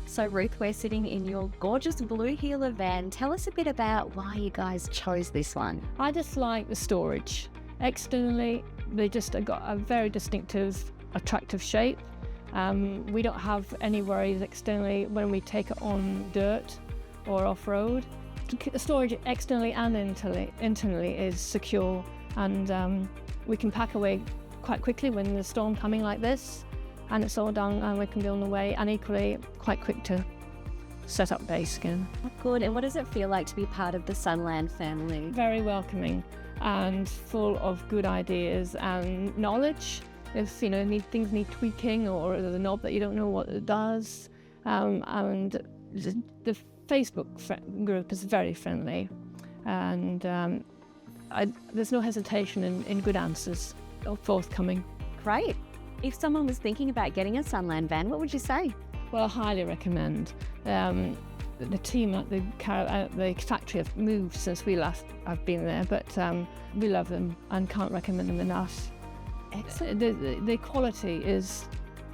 So Ruth, we're sitting in your gorgeous blue Heeler van. Tell us a bit about why you guys chose this one. I just like the storage. Externally, they just got a very distinctive, attractive shape. We don't have any worries externally when we take it on dirt or off-road. The storage externally and internally is secure, and we can pack away quite quickly when there's a storm coming like this, and it's all done and we can be on the way, and equally quite quick to set up base again. Good. And what does it feel like to be part of the Sunland family? Very welcoming and full of good ideas and knowledge. If things need tweaking, or there's a knob that you don't know what it does, and the Facebook group is very friendly, and there's no hesitation in good answers forthcoming. Great. If someone was thinking about getting a Sunland van, what would you say? Well, I highly recommend. The team at the factory have moved since I've been there, but we love them and can't recommend them enough. Excellent. The quality is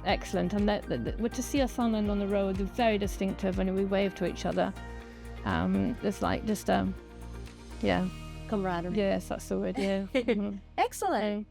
excellent, and to see a Sunland on the road, they're very distinctive when we wave to each other. It's like just, camaraderie. Yes, that's the word, yeah. Excellent.